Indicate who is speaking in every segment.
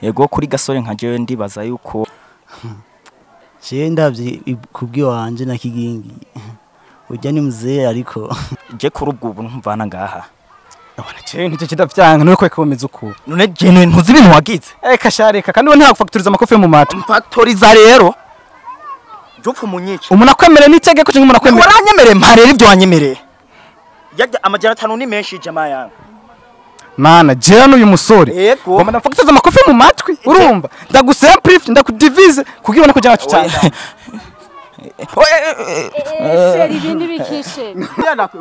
Speaker 1: yego kuri gasore nka jewe ndibaza yuko
Speaker 2: je ndavye kubwi wanje na kigingi ujya ni muzee ariko
Speaker 1: je kuri ubwo ubu ntumvana ngaha
Speaker 3: abana je ntije kidavyanga nuko kwemeza uko
Speaker 1: none je ntuzi ibintu wagize
Speaker 3: kashareka kandi we ntagufacturiza amakofi mu matwi
Speaker 1: factoriza rero jupfu munyice
Speaker 3: umuntu akwemere n'itegeko cyangwa umuntu akwemere
Speaker 1: waranyemereye mparera ibyo wanyemereye yajya amajana 5 ni menshi jama yangu
Speaker 3: mana je n'uyu musore
Speaker 1: yego
Speaker 3: ngoma ndafacturiza amakofi mu matwi urumva ndagusimplify ndakudivize kugira ko jana tutana
Speaker 4: sheri ibindi bikishe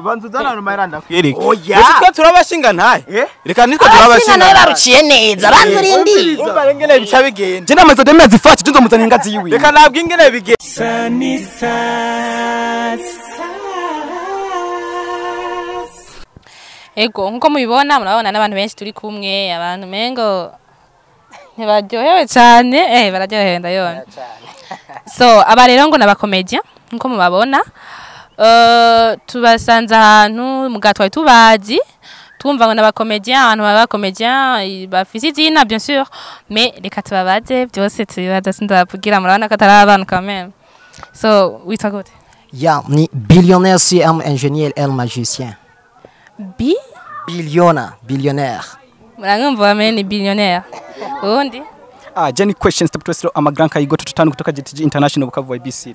Speaker 5: bantu zana numara ndakwereka
Speaker 1: oya
Speaker 5: twe turabashinga ntahe reka nitwe turabashinga
Speaker 4: nawe baruciye neza banzurindi
Speaker 5: umva ingene bica bigenda
Speaker 3: je namaze demezi fati je nzomuzana ingazi yiwe
Speaker 5: reka nabwo ingene bigenda
Speaker 6: ego nkuko mubibona murabona n'abantu benshi turi kumwe abantu mengo ntibaryohewe cyane bararyohewe ndayona so aba rero ngo nabakomedia nkuko mubabona tubasanze ahantu mugatwaye tubazi twumva ngo nabakomedia abantu babakomedia bafise izina bien sûr mais reka tubabaze byose tubibaza sindavugira murabona ko atari abantu quand même so witwa gute
Speaker 7: Ya ni billionnaire CM ingénieur L magicien billionnaire
Speaker 6: murangumva bamenye ni billionnaire ubundi
Speaker 3: je ni questions step twesero amagrand kayigoto tutanu kutoka GTG International Bukavu IBC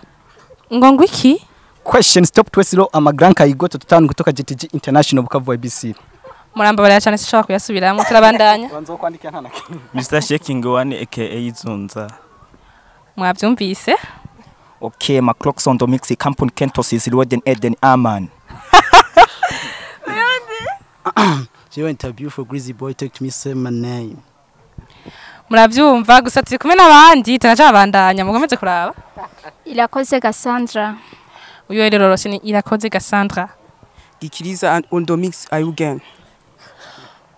Speaker 6: ngo iki
Speaker 3: question stop twesero amagrand kayigoto tutanu kutoka GTG International Bukavu IBC
Speaker 6: muramba bari cyane sishaka kuyasubiramo turabandanya
Speaker 3: banzo kwandika ntana
Speaker 5: Mr Shaking One aka Izunza
Speaker 6: mwabyumvise
Speaker 1: okay ma clocks on the mix company Kentos is Roden Eden Aman
Speaker 2: je interview for Greasy Boy take to me say my name
Speaker 6: murabyumva gusa turi kumwe n'abandi tunacabandanya mugomeze kuraba
Speaker 4: Irakoze Cassandra
Speaker 6: uyo rero rose ni Irakoze Cassandra
Speaker 8: Gikiriza on the mix again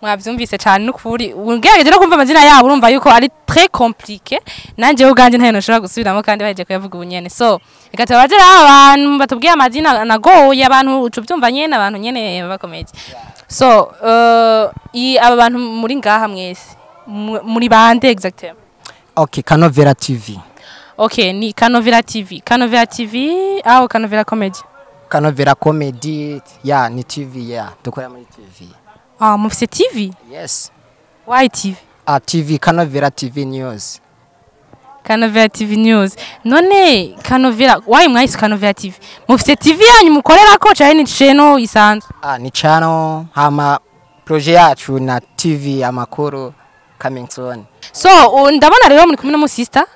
Speaker 6: mwabyumvise cyane n'ukuri ungerageje no kumva amazina yabo urumva yuko ari très compliqué nanje uganje ntayo nashobora gusubiramo kandi baje kuyavuga ubunyene so reka tubaze abantu batubwiye amazina nagoye abantu ucubyumva nyene abantu nyene bakomeye so aba bantu muri ngaha mwese muri bande exactement
Speaker 7: Okay, Canovera TV.
Speaker 6: Okay, ni Canovera TV. Canovera TV au Canovera Comedy?
Speaker 7: Canovera Comedy, ya ni TV ya. Dukorera muri TV.
Speaker 6: Ah, mufise TV?
Speaker 7: Yes.
Speaker 6: Why TV?
Speaker 7: TV Canovera TV News.
Speaker 6: Canovera TV News. None Canovera, why mwahise Canovera TV? Mufise TV yanyu mukorera ko cyane ni channel isanzwe?
Speaker 7: Ni channel hama projet yacu na TV amakuru coming soon.
Speaker 6: So ndabona rero muri kumwe n'umusista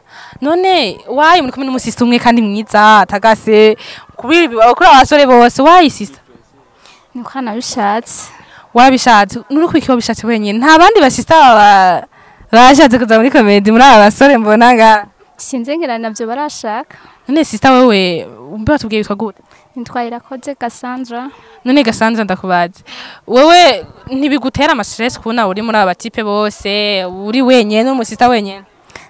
Speaker 6: none why muri kumwe n'umusista umwe kandi mwiza tagase kubiri kuri abasore bose why sister
Speaker 4: niko nabishatse
Speaker 6: wabishatse nuri kwiki bishatse wenyine nta bandi basista bashatse kuza muri comedy muri aba basore mbona nga
Speaker 4: sinze ngira navyo barashaka
Speaker 6: none sister wewe umbe batubwiye bitwa gute
Speaker 4: nitwa Irakoze Cassandra
Speaker 6: none Cassandra ndakubaze wewe ntibigutera ama stress kubona uri muri aba type bose uri wenyene n'umusista wenyene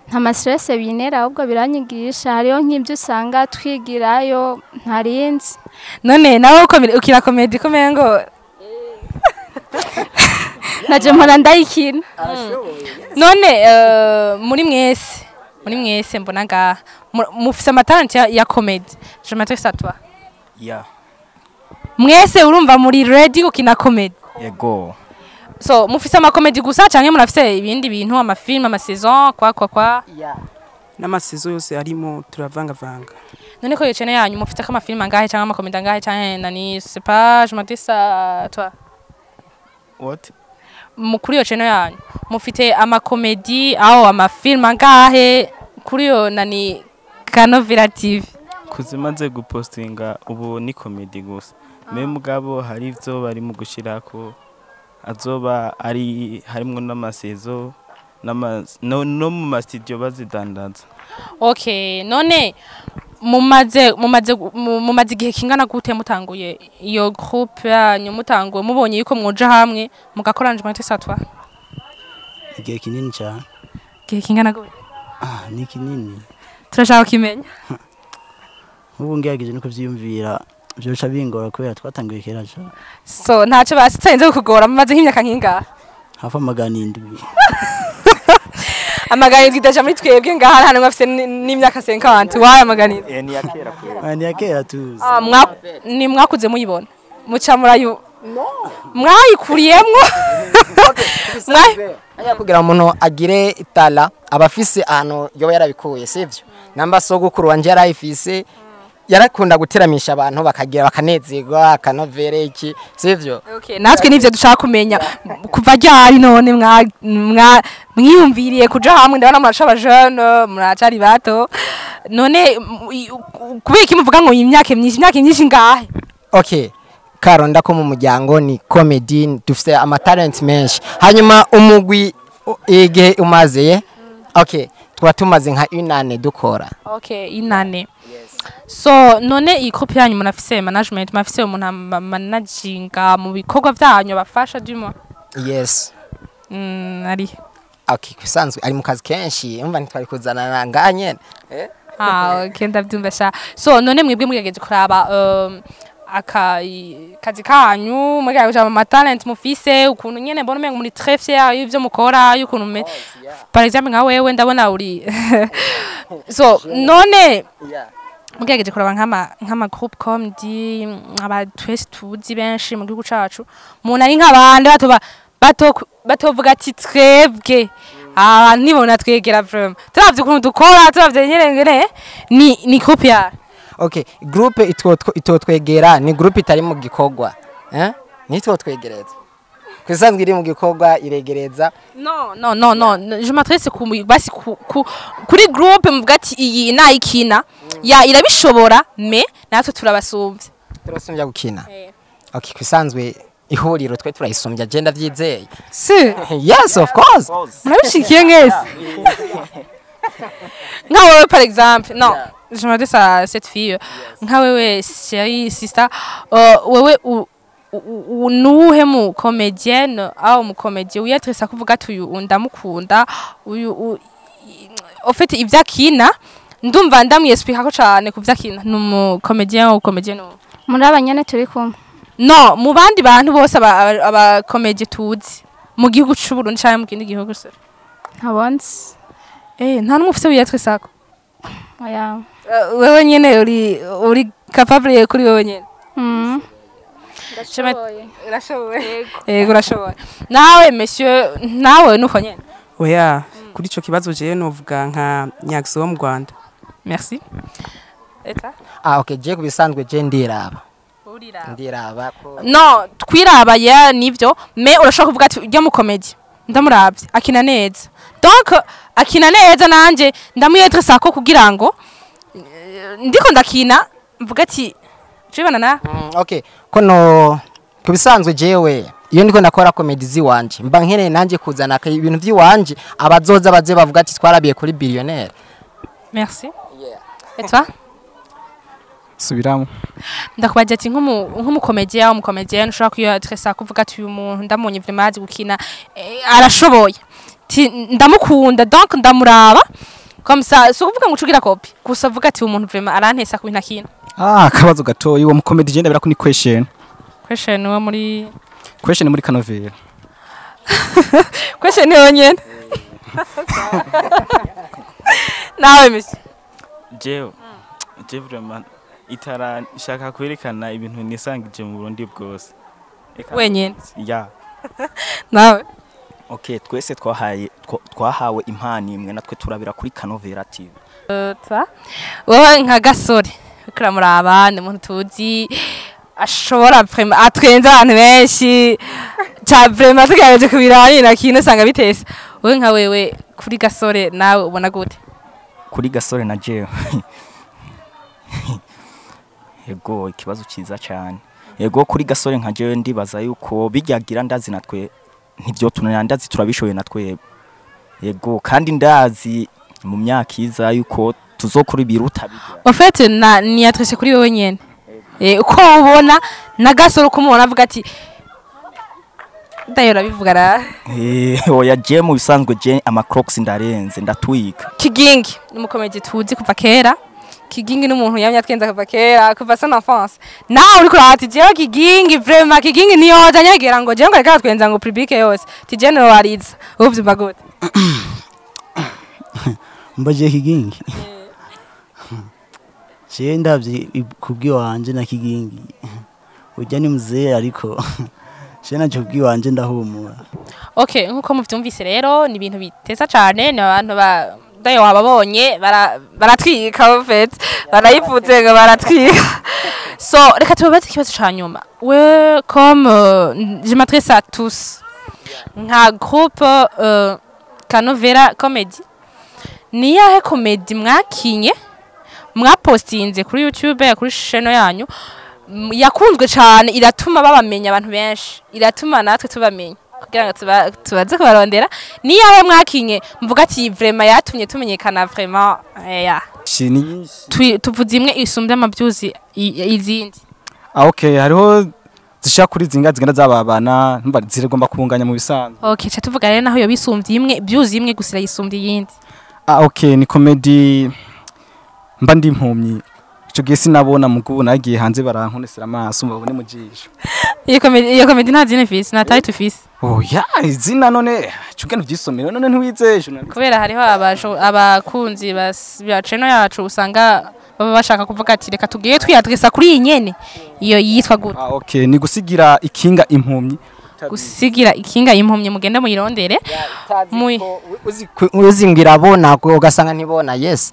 Speaker 4: nta ma stress binera ahubwo biranyigisha hariyo nk'ibyo usanga twigirayo ntarinzi
Speaker 6: none nawe ukira comedy kumengo
Speaker 4: naje mpora ndayikina
Speaker 6: none muri mwese mbona nga mufise amatalent ya comedy je m'intéresse à toi
Speaker 1: yeah
Speaker 6: mwese urumva muri ready gukina comedy
Speaker 1: yego
Speaker 6: so mufise ama comedy gusa canke murafise ibindi bintu ama film ama saison kwa
Speaker 8: yeah n'amasezo yose arimo turavanga
Speaker 6: none ko iyo channel yanyu mufite kama film angahe canke ama comedy angahe canke nani c'est pas je m'intéresse à toi
Speaker 5: what
Speaker 6: kuri iyo channel yanyu mufite ama comedy au ama film angahe kuri iyo nani Canovera TV
Speaker 5: kuzimaze gupostinga ubu ni comedy gusa mugabo hari ivyo bari mu gushirako azoba ari harimwo n'amasezo no mu studio bazidandaza.
Speaker 6: Okay, none mumaze igihe kingana gute mutanguye iyo groupe yanyu mutanguye mubonye yuko mwoja hamwe mugakoranje mwete satwa?
Speaker 2: Igihe kinini cyane.
Speaker 6: Igihe kingana gute?
Speaker 2: Ni kinini.
Speaker 6: Turashaka kimenya.
Speaker 2: Ubu ngiyageje no kuvyiyumvira byoca bingora kubera twatanguye kera cyane.
Speaker 6: So ntacyo basitsenze kukugora mumaze nk'imyaka nkinga.
Speaker 2: Hafa magana indwi.
Speaker 6: amaganiro itaje muri twebwe ngaha hano mwafise n'imyaka 50 waye amaganiro
Speaker 1: ni yakera kure
Speaker 2: ni yakera tuzi
Speaker 6: ni mwakuze muyibona muca murayo mwayikuriyemwo
Speaker 7: kugira umuntu agire itala abafise ahantu yoba yarabikuye sivyo namba sogukuru wanje yarayifise yarakunda guteramisha abantu bakagira bakanezerwa akanovere iki sivyo
Speaker 6: okay natwe nivyo dushaka kumenya kuva ryari none mwiyumviriye kuja hamwe ndabona murasha jeune muracari bato none kubiki muvuga ngo imyaka myinshi ngahe
Speaker 7: okay Karo ndako mu muryango ni comedy dufite ama talent menshi hanyuma umugwi ege umazeye okay twa tumaze nka inane dukora
Speaker 6: okay inane so none iyi groupe yanyu munafise management mafise umuntu managinga mu bikorwa byanyu bafasha dimo
Speaker 7: yes
Speaker 6: ari
Speaker 7: okay kusanzwe ari mu kazi kenshi umva ntitwari kuzana nganye
Speaker 6: okay ndabyumva sha so none mwebwe mugejeje kuraba kazi kanyu muri ama talent mufise ukuntu nyene mbona umengo muri très fier y'ivyo mukora y'ukuntu par exemple nka wewe ndabona uri so none mugejeje kuraba nk'ama groupe comedy aba twese tuzi benshi mu gihugu cacu umuntu ari nk'abandi batovuga ati twebwe nibona twegera vraiment turavye ukuntu dukora turavye nyene ni groupe ya
Speaker 7: okay groupe itotwegera ni groupe itari mu gikorwa nitotwegereza kwisanzwe iri mu gikorwa iregereza
Speaker 6: no je m'adresse basi kuri groupe muvuga ati iyi nayikina ya irabishobora me natwe turabasumbya
Speaker 7: gukina okay kwisanzwe ihuriro twe turayisumbya agenda vyizeye yes of course
Speaker 6: murabishikiye ngese nka wewe par exemple non je m'adresse à cette fille nka wewe chérie sister wewe nuhe mu comédienne au mu comédien uyatresa kuvuga ati uyu ndamukunda uyu en fait ivyakina ndumva ndamwiyexplica ko cyane kuvyakina numu comédien ou comédienne
Speaker 4: muri abanyane turi kumwe
Speaker 6: no mu bandi bantu bose aba comédie tuzi mu gihugu cy'u Burundi cyane mu kindi gihugu se
Speaker 4: ntabonzi
Speaker 6: nta numufise uyatresa ko
Speaker 4: oya
Speaker 6: wewe nyene uri capable kuri wewe nyene urashoboye nawe monsieur nawe nuko nyene
Speaker 8: oya kuri ico kibazo je novuga nka Nyakso wo mu Rwanda
Speaker 6: merci eta
Speaker 7: okay je kubisanzwe je ndiraba ko
Speaker 6: no twiraba ya nivyo me urashaka kuvuga ati ujya mu comedy ndamuravye akina neza donc akina neza nanje ndamuyetresa ko kugira ngo ndiko ndakina mvuga ati jibana na
Speaker 7: okay kono kubisanzwe jewe iyo ndiko ndakora comedy ziwanje mba nkeneye nanje kuzana ibintu by'iwanje abazoza baze bavuga ati twarabiye kuri billionaire
Speaker 6: merci et toi
Speaker 3: subiramo
Speaker 6: ndakubaje ati nk'umu comédien mu comédien ushaka kuyatresa kuvuga ati uyu muntu ndamonye vraiment azi gukina arashoboye ndamukunda donc ndamuraba comme ça so kuvuga ngo cugira copy gusa vuga ati umuntu vraiment arantesa ku bintu akina
Speaker 3: kabazo gatoyi uwo mu comedy je ndabira ko ni question
Speaker 6: wo muri
Speaker 3: Canovera
Speaker 6: question yonyene nawe misi
Speaker 5: je vraiment itara shaka kwerekana ibintu nisangije mu Burundi bwose
Speaker 6: wenyene
Speaker 5: ya
Speaker 6: nawe
Speaker 1: okay twese twahawe impano imwe natwe turabira kuri Canovera TV
Speaker 6: wowe nka gasore kuramuraba ni umuntu tuzi ashobora vraiment atwenza abantu benshi cha vraiment tugareje kubirani na kino sanga bitese wowe nka wewe kuri gasore nawe ubona gute
Speaker 1: kuri gasore na jewe yego ikibazo ciza cyane yego kuri gasore nka jewe ndibaza yuko bijyagira ndazi natwe ntivyo tunandazi turabishoye natwe yego kandi ndazi mu myaka iza yuko tuzokora ibiruta bijya
Speaker 6: en fait ni atreshe kuri wewe nyene uko ubona na gasoro kumubona avuga ati ndayora bivugara
Speaker 1: oya je mu bisanzwe je ama Crocs ndarenze ndatwika
Speaker 6: Kigingi ni umukomedi tuzi kuva kera Kigingi n'umuntu yamya twenza kuva kera kuva son enfance nawe uri kurati je Kigingi vraiment Kigingi niyo azanyagera ngo je ngo reka twenza ngo public yose ti general wariza uvyumva gute
Speaker 2: mbaje kigingi je ndavye kubwiwanje na kigingi ujya ni muzee ariko je naje kubwiwanje ndahumura.
Speaker 6: Okay, nkuko muvyumvise rero ni ibintu biteza cyane, ni abantu dayo wababonye baratwika ofet barayivuze ngo baratwika. So reka tubabaze ikibazo ca nyuma. We comme je m'adresse à tous nka groupe Canovera Comedy, ni yahe comedy mwakinye mwapostinze kuri YouTube kuri channel yanyu yakunzwe cyane iratuma babamenya abantu benshi, iratuma natwe tubamenya kugira ngo tubaze kubarondera? Ni yahe mwakinye mvuga ati vraiment yatumye tumenyekana vraiment? Tuvuze imwe isumbye amabyuzi izindi.
Speaker 3: Okay, hariho zisha kuri zinga zigenda zababana ntumva zirigomba kubunganya mu bisanzwe.
Speaker 6: Okay, cha tuvuga rero naho yo bisumbye imwe byuzi imwe gusira yisumbye yindi.
Speaker 3: Okay, ni comedy mba ndi impumyi. Ico gihe sinabona mugubu nagiye hanze barankonesera amaso mbabone mu jisho.
Speaker 6: Iyo comedy nta zine fisi, nta title fisi.
Speaker 3: Oh ya, izina none cugene vyisomero none ntiwizeje.
Speaker 6: Kubera hariho abakunzi ba channel yacu usanga baba bashaka kuvuga ati reka tugiye twiyadresa kuri iyi nyene. Iyo yitwa gute?
Speaker 3: Okay, ni gusigira ikinga impumyi.
Speaker 6: Gusigira ikinga impumyi mugende muyirondere.
Speaker 7: Uzingira bona ugasanga ntibona. Yes,